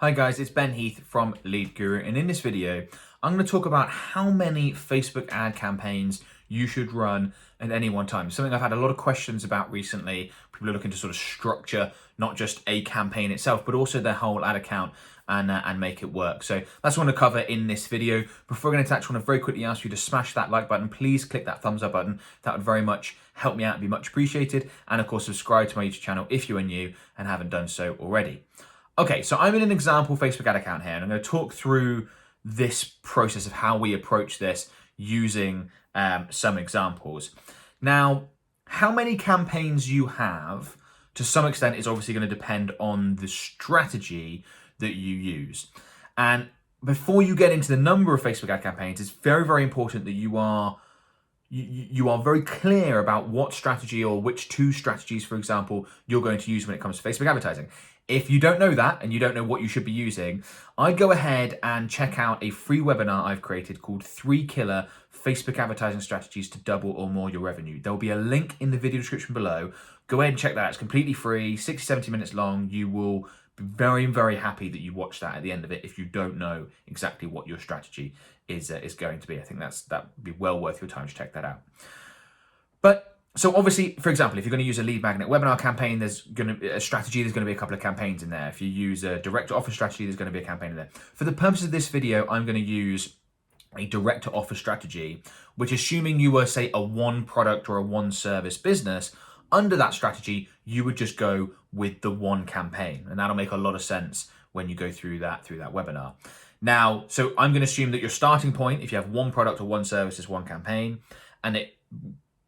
Hi guys, it's Ben Heath from Lead Guru, and in this video I'm going to talk about how many Facebook ad campaigns you should run at any one time. Something I've had a lot of questions about recently. People are looking to sort of structure not just a campaign itself, but also their whole ad account and make it work. So that's what I want to cover in this video. Before we get into that, I just want to very quickly ask you to smash that like button. Please click that thumbs up button. That would very much help me out and be much appreciated. And of course, subscribe to my YouTube channel if you are new and haven't done so already. Okay, so I'm in an example Facebook ad account here, and I'm going to talk through this process of how we approach this using some examples. Now, how many campaigns you have, to some extent, is obviously going to depend on the strategy that you use. And before you get into the number of Facebook ad campaigns, it's very, very important that you are very clear about what strategy or which two strategies, for example, you're going to use when it comes to Facebook advertising. If you don't know that and you don't know what you should be using, I'd go ahead and check out a free webinar I've created called 3 Killer Facebook Advertising Strategies to Double or More Your Revenue. There'll be a link in the video description below. Go ahead and check that out. It's completely free, 60, 70 minutes long. You will be very, very happy that you watched that at the end of it if you don't know exactly what your strategy is going to be. I think that would be well worth your time to check that out. So obviously, for example, if you're going to use a lead magnet webinar campaign, there's going to be a strategy, there's going to be a couple of campaigns in there. If you use a direct to offer strategy, there's going to be a campaign in there. For the purpose of this video, I'm going to use a direct to offer strategy, which, assuming you were, say, a one product or a one service business, under that strategy, you would just go with the one campaign. And that'll make a lot of sense when you go through that webinar. Now, so I'm going to assume that your starting point, if you have one product or one service, is one campaign, and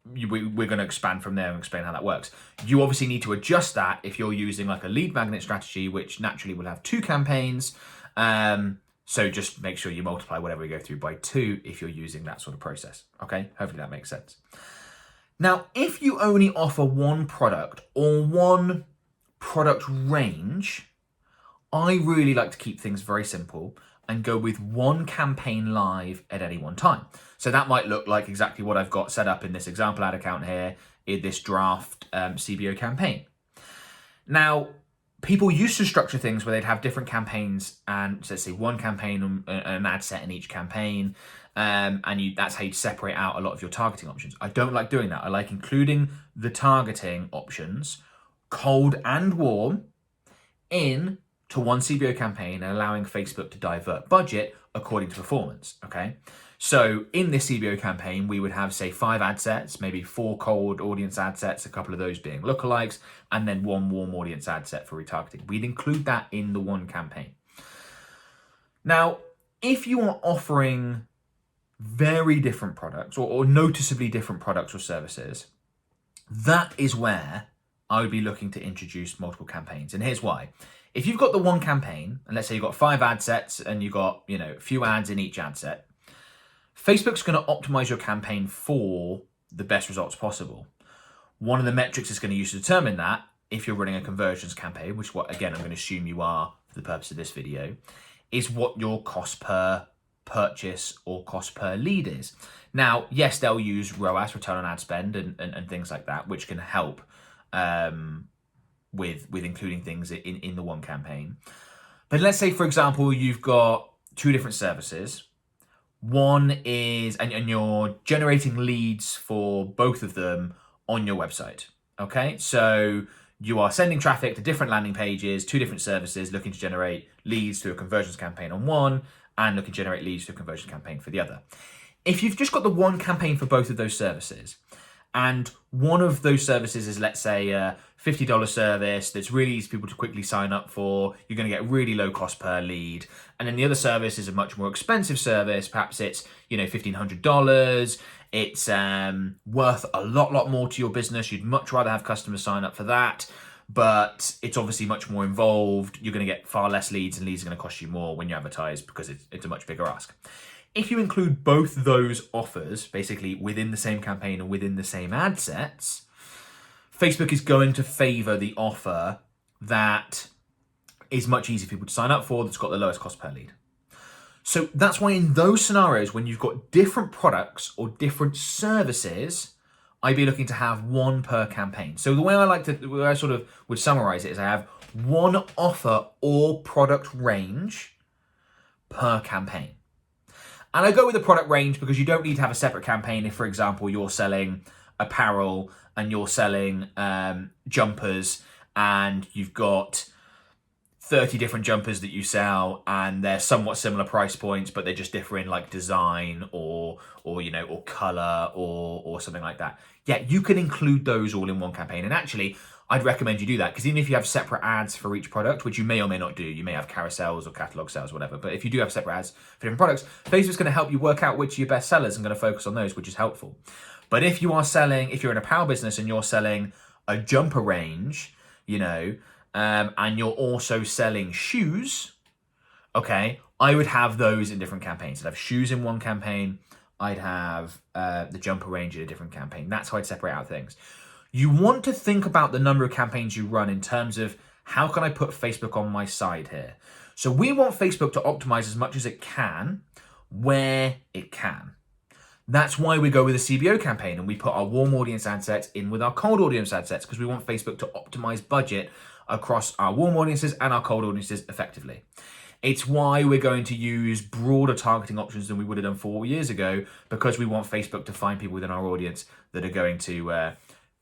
we're going to expand from there and explain how that works. You obviously need to adjust that if you're using like a lead magnet strategy, which naturally will have 2 campaigns. So just make sure you multiply whatever we go through by 2 if you're using that sort of process. Okay, hopefully that makes sense. Now, if you only offer one product or one product range, I really like to keep things very simple and go with one campaign live at any one time. So that might look like exactly what I've got set up in this example ad account here in this draft CBO campaign. Now, people used to structure things where they'd have different campaigns and, so let's say, one campaign and an ad set in each campaign, and that's how you separate out a lot of your targeting options. I don't like doing that. I like including the targeting options, cold and warm, in to one CBO campaign and allowing Facebook to divert budget according to performance, okay? So in this CBO campaign, we would have, say, 5 ad sets, maybe 4 cold audience ad sets, a couple of those being lookalikes, and then 1 warm audience ad set for retargeting. We'd include that in the one campaign. Now, if you are offering very different products or noticeably different products or services, that is where I would be looking to introduce multiple campaigns. And here's why. If you've got the one campaign, and let's say you've got 5 ad sets and you've got, a few ads in each ad set, Facebook's going to optimize your campaign for the best results possible. One of the metrics it's going to use to determine that, if you're running a conversions campaign, which again, I'm going to assume you are for the purpose of this video, is what your cost per purchase or cost per lead is. Now, yes, they'll use ROAS, return on ad spend, and things like that, which can help with including things in the one campaign. But let's say, for example, you've got 2 different services. One is, and you're generating leads for both of them on your website, okay? So you are sending traffic to different landing pages, 2 different services, looking to generate leads through a conversions campaign on one, and looking to generate leads through a conversion campaign for the other. If you've just got the one campaign for both of those services, and one of those services is, let's say, a $50 service that's really easy for people to quickly sign up for, you're going to get really low cost per lead. And then the other service is a much more expensive service. Perhaps it's, $1,500. It's worth a lot more to your business. You'd much rather have customers sign up for that, but it's obviously much more involved. You're going to get far less leads, and leads are going to cost you more when you advertise because it's a much bigger ask. If you include both those offers, basically within the same campaign and within the same ad sets, Facebook is going to favor the offer that is much easier for people to sign up for, that's got the lowest cost per lead. So that's why in those scenarios, when you've got different products or different services, I'd be looking to have one per campaign. So the way the way I sort of would summarize it is I have one offer or product range per campaign. And I go with the product range because you don't need to have a separate campaign if, for example, you're selling apparel and you're selling jumpers and you've got 30 different jumpers that you sell and they're somewhat similar price points, but they're just different like design or color or something like that. Yeah, you can include those all in one campaign. And actually, I'd recommend you do that because even if you have separate ads for each product, which you may or may not do, you may have carousels or catalog sales, whatever. But if you do have separate ads for different products, Facebook's going to help you work out which are your best sellers and going to focus on those, which is helpful. But if you're an apparel business and you're selling a jumper range, and you're also selling shoes, okay, I would have those in different campaigns. I'd have shoes in one campaign. I'd have the jumper range in a different campaign. That's how I'd separate out things. You want to think about the number of campaigns you run in terms of how can I put Facebook on my side here? So we want Facebook to optimize as much as it can where it can. That's why we go with a CBO campaign and we put our warm audience ad sets in with our cold audience ad sets because we want Facebook to optimize budget across our warm audiences and our cold audiences effectively. It's why we're going to use broader targeting options than we would have done 4 years ago because we want Facebook to find people within our audience that are going to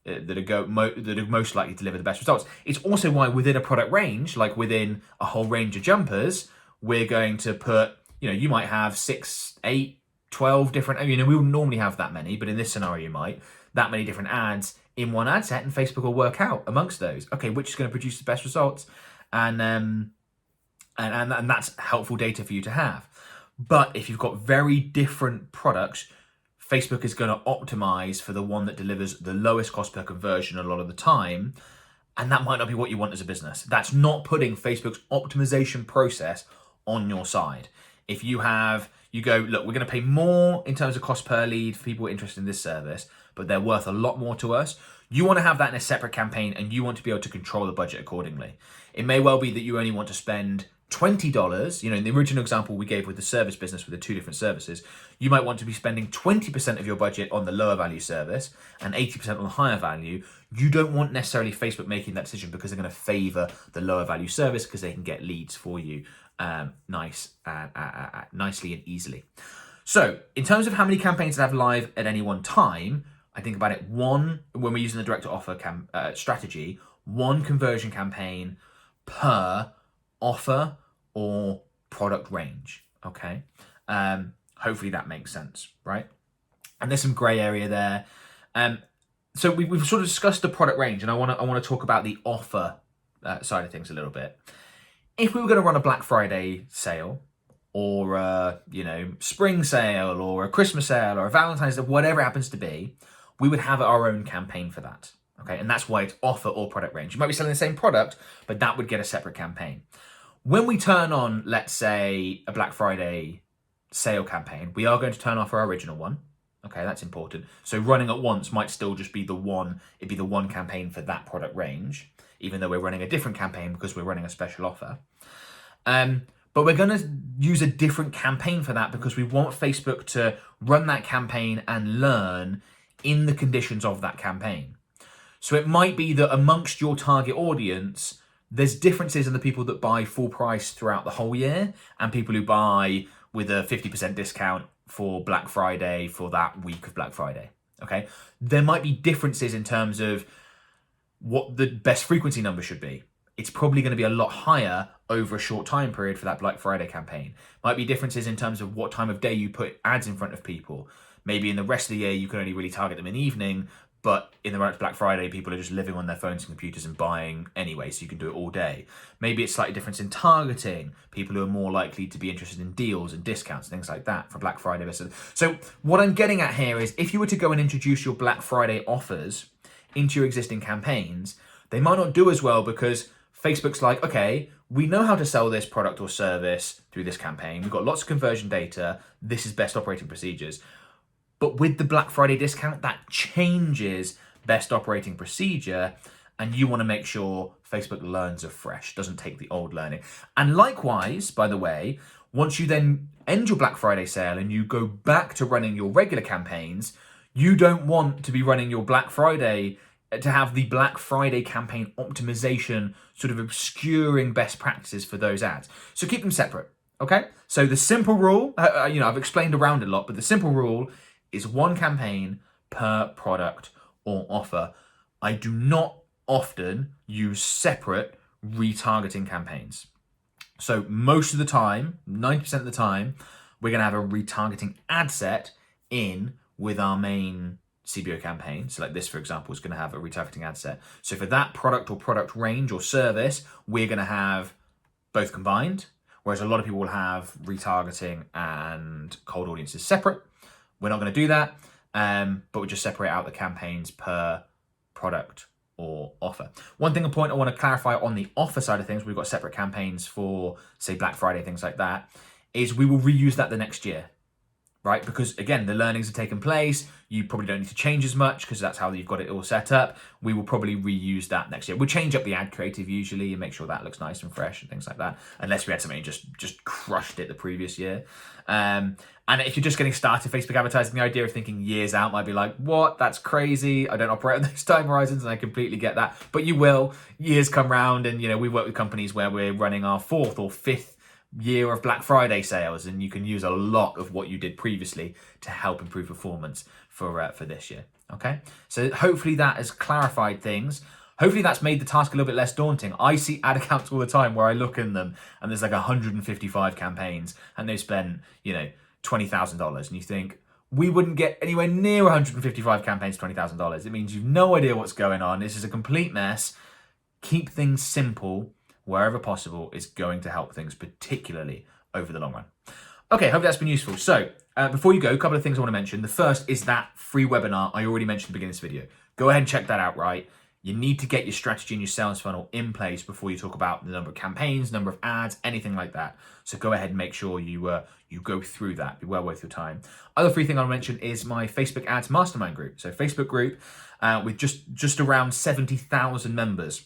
that are most likely to deliver the best results. It's also why within a product range, like within a whole range of jumpers, we're going to put, you might have 6, 8, 12 different, we wouldn't normally have that many, but in this scenario you might, that many different ads in one ad set, and Facebook will work out amongst those, okay, which is going to produce the best results, and that's helpful data for you to have. But if you've got very different products, Facebook is going to optimize for the one that delivers the lowest cost per conversion a lot of the time, and that might not be what you want as a business. That's not putting Facebook's optimization process on your side. If you go, look, we're going to pay more in terms of cost per lead for people interested in this service, but they're worth a lot more to us. You want to have that in a separate campaign and you want to be able to control the budget accordingly. It may well be that you only want to spend $20, in the original example we gave with the service business with the 2 different services, you might want to be spending 20% of your budget on the lower value service and 80% on the higher value. You don't want necessarily Facebook making that decision because they're going to favor the lower value service because they can get leads for you nicely and easily. So in terms of how many campaigns to have live at any one time, I think about it when we're using the direct to offer strategy, one conversion campaign per offer or product range, okay? Hopefully that makes sense, right? And there's some gray area there. So we've sort of discussed the product range, and I want to talk about the offer side of things a little bit. If we were going to run a Black Friday sale, or a spring sale, or a Christmas sale, or a Valentine's Day, whatever it happens to be, we would have our own campaign for that, okay? And that's why it's offer or product range. You might be selling the same product, but that would get a separate campaign. When we turn on, let's say, a Black Friday sale campaign, we are going to turn off our original one. Okay, that's important. So running at once might still just be the one campaign for that product range, even though we're running a different campaign because we're running a special offer. But we're going to use a different campaign for that because we want Facebook to run that campaign and learn in the conditions of that campaign. So it might be that amongst your target audience, there's differences in the people that buy full price throughout the whole year and people who buy with a 50% discount for Black Friday for that week of Black Friday, okay? There might be differences in terms of what the best frequency number should be. It's probably going to be a lot higher over a short time period for that Black Friday campaign. Might be differences in terms of what time of day you put ads in front of people. Maybe in the rest of the year, you can only really target them in the evening, but in the run up to Black Friday, people are just living on their phones and computers and buying anyway, so you can do it all day. Maybe it's slightly different in targeting, people who are more likely to be interested in deals and discounts, things like that for Black Friday. So what I'm getting at here is if you were to go and introduce your Black Friday offers into your existing campaigns, they might not do as well because Facebook's like, okay, we know how to sell this product or service through this campaign. We've got lots of conversion data. This is best operating procedures. But with the Black Friday discount, that changes best operating procedure. And you want to make sure Facebook learns afresh, doesn't take the old learning. And likewise, by the way, once you then end your Black Friday sale and you go back to running your regular campaigns, You don't want to be running your Black Friday to have the Black Friday campaign optimization sort of obscuring best practices for those ads. So keep them separate, okay? So the simple rule, I've explained around it a lot, but the simple rule is one campaign per product or offer. I do not often use separate retargeting campaigns. So most of the time, 90% of the time, we're going to have a retargeting ad set in with our main CBO campaign. So like this, for example, is going to have a retargeting ad set. So for that product or product range or service, we're going to have both combined, whereas a lot of people will have retargeting and cold audiences separate. We're not going to do that, but we just separate out the campaigns per product or offer. One point I want to clarify on the offer side of things, we've got separate campaigns for, say, Black Friday, things like that, is we will reuse that the next year, right? Because again, the learnings have taken place. You probably don't need to change as much because that's how you've got it all set up. We will probably reuse that next year. We'll change up the ad creative usually and make sure that looks nice and fresh and things like that, unless we had something just crushed it the previous year. And if you're just getting started Facebook advertising, the idea of thinking years out might be like, what? That's crazy. I don't operate on those time horizons, and I completely get that. But you will. Years come round, and we work with companies where we're running our 4th or 5th year of Black Friday sales, and you can use a lot of what you did previously to help improve performance for this year. Okay, so hopefully that has clarified things. Hopefully that's made the task a little bit less daunting. I see ad accounts all the time where I look in them and there's like 155 campaigns and they've spent, $20,000, and you think, we wouldn't get anywhere near 155 campaigns, $20,000. It means you've no idea what's going on. This is a complete mess. Keep things simple wherever possible is going to help things, particularly over the long run. Okay, hope that's been useful. So before you go, a couple of things I want to mention. The first is that free webinar I already mentioned at the beginning of this video. Go ahead and check that out, right? You need to get your strategy and your sales funnel in place before you talk about the number of campaigns, number of ads, anything like that. So go ahead and make sure you go through that. Be well worth your time. Other free thing I'll mention is my Facebook Ads Mastermind group. So Facebook group with just around 70,000 members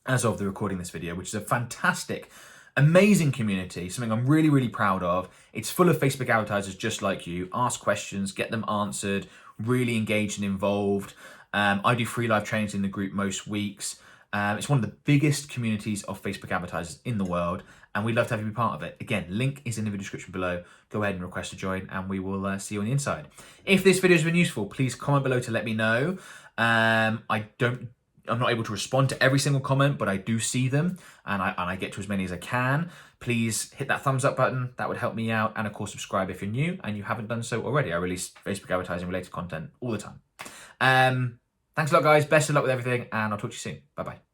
as of the recording this video, which is a fantastic, amazing community, something I'm really, really proud of. It's full of Facebook advertisers just like you. Ask questions, get them answered, really engaged and involved. I do free live trainings in the group most weeks. It's one of the biggest communities of Facebook advertisers in the world, and we'd love to have you be part of it. Again, link is in the video description below. Go ahead and request to join, and we will see you on the inside. If this video has been useful, please comment below to let me know. I'm not able to respond to every single comment, but I do see them, and I get to as many as I can. Please hit that thumbs up button. That would help me out. And of course, subscribe if you're new and you haven't done so already. I release Facebook advertising related content all the time. Thanks a lot, guys. Best of luck with everything, and I'll talk to you soon. Bye-bye.